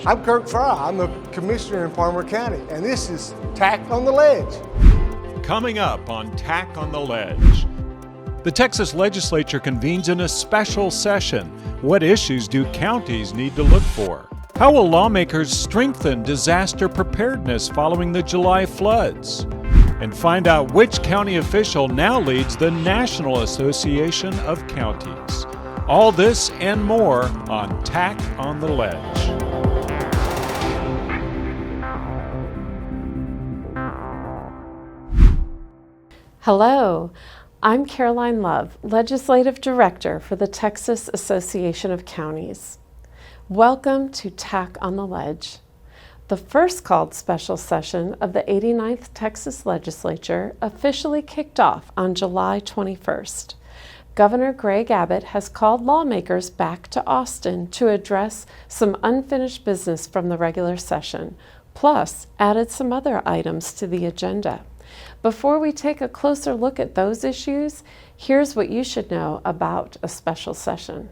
I'm Kirk Fry. I'm the Commissioner in Farmer County, and this is TAC on the Ledge. Coming up on TAC on the Ledge. The Texas Legislature convenes in a special session. What issues do counties need to look for? How will lawmakers strengthen disaster preparedness following the July floods? And find out which county official now leads the National Association of Counties. All this and more on TAC on the Ledge. Hello, I'm Caroline Love, Legislative Director for the Texas Association of Counties. Welcome to TAC on the Ledge. The first called special session of the 89th Texas Legislature officially kicked off on July 21st. Governor Greg Abbott has called lawmakers back to Austin to address some unfinished business from the regular session, plus added some other items to the agenda. Before we take a closer look at those issues, here's what you should know about a special session.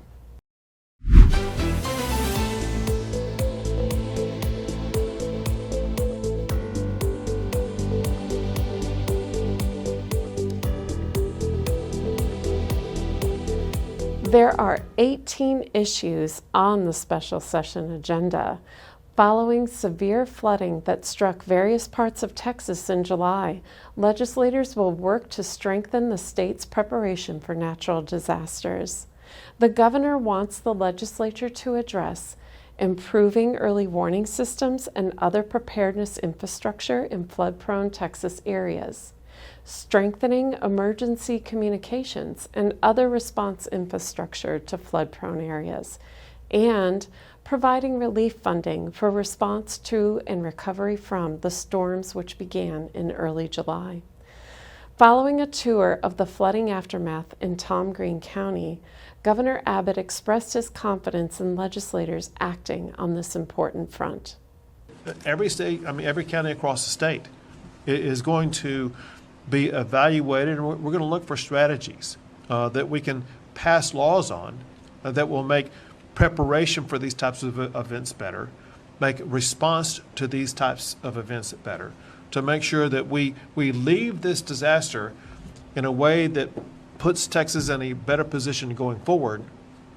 There are 18 issues on the special session agenda. Following severe flooding that struck various parts of Texas in July, legislators will work to strengthen the state's preparation for natural disasters. The governor wants the legislature to address improving early warning systems and other preparedness infrastructure in flood-prone Texas areas, strengthening emergency communications and other response infrastructure to flood-prone areas, and providing relief funding for response to and recovery from the storms which began in early July. Following a tour of the flooding aftermath in Tom Green County, Governor Abbott expressed his confidence in legislators acting on this important front. Every county across the state is going to be evaluated, and we're going to look for strategies that we can pass laws on that will make preparation for these types of events better, make response to these types of events better, to make sure that we leave this disaster in a way that puts Texas in a better position going forward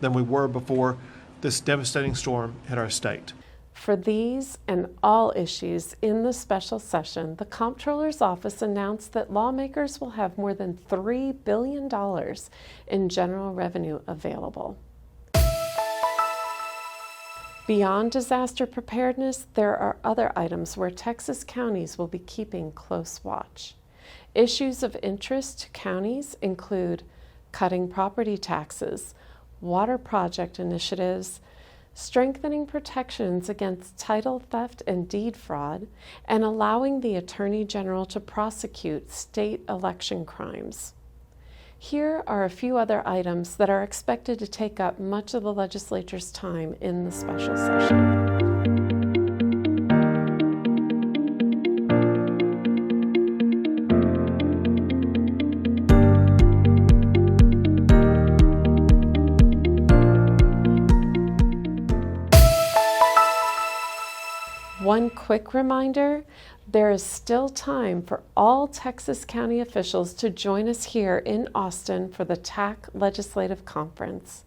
than we were before this devastating storm hit our state. For these and all issues in the special session, the Comptroller's Office announced that lawmakers will have more than $3 billion in general revenue available. Beyond disaster preparedness, there are other items where Texas counties will be keeping close watch. Issues of interest to counties include cutting property taxes, water project initiatives, strengthening protections against title theft and deed fraud, and allowing the Attorney General to prosecute state election crimes. Here are a few other items that are expected to take up much of the legislature's time in the special session. One quick reminder, there is still time for all Texas county officials to join us here in Austin for the TAC Legislative Conference.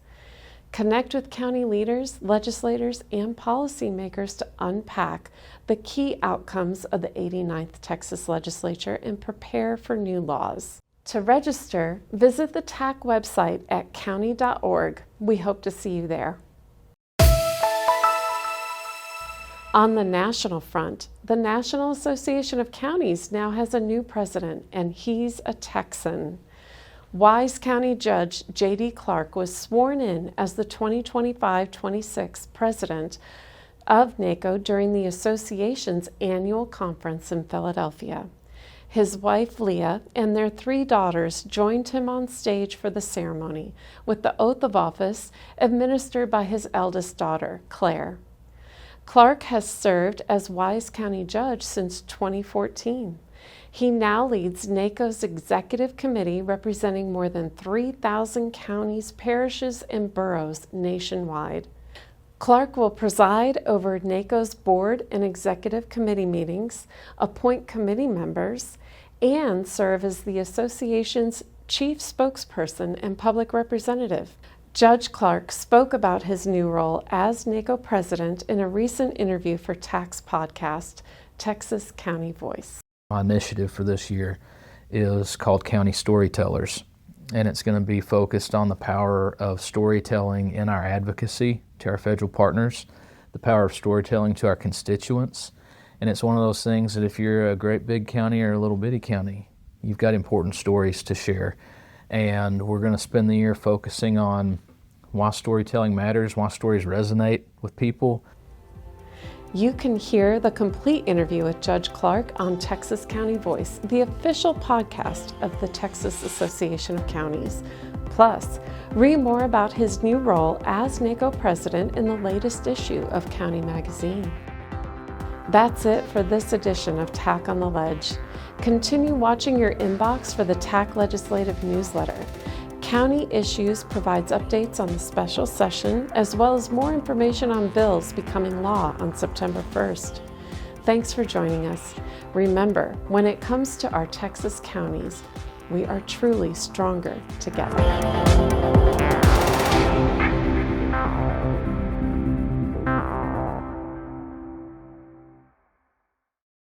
Connect with county leaders, legislators, and policymakers to unpack the key outcomes of the 89th Texas Legislature and prepare for new laws. To register, visit the TAC website at county.org. We hope to see you there. On the national front, the National Association of Counties now has a new president, and he's a Texan. Wise County Judge J.D. was sworn in as the 2025-26 president of NACo during the association's annual conference in Philadelphia. His wife, Leah, and their 3 daughters joined him on stage for the ceremony, with the oath of office administered by his eldest daughter, Claire. Clark has served as Wise County Judge since 2014. He now leads NACo's executive committee representing more than 3,000 counties, parishes, and boroughs nationwide. Clark will preside over NACo's board and executive committee meetings, appoint committee members, and serve as the association's chief spokesperson and public representative. Judge Clark spoke about his new role as NACo president in a recent interview for TAC's podcast, Texas County Voice. My initiative for this year is called County Storytellers, and it's going to be focused on the power of storytelling in our advocacy to our federal partners, the power of storytelling to our constituents, and it's one of those things that if you're a great big county or a little bitty county, you've got important stories to share. And we're going to spend the year focusing on why storytelling matters, why stories resonate with people. You can hear the complete interview with Judge Clark on Texas County Voice, the official podcast of the Texas Association of Counties. Plus, read more about his new role as NACo president in the latest issue of County Magazine. That's it for this edition of TAC on the Ledge. Continue watching your inbox for the TAC Legislative Newsletter. County Issues provides updates on the special session, as well as more information on bills becoming law on September 1st. Thanks for joining us. Remember, when it comes to our Texas counties, we are truly stronger together.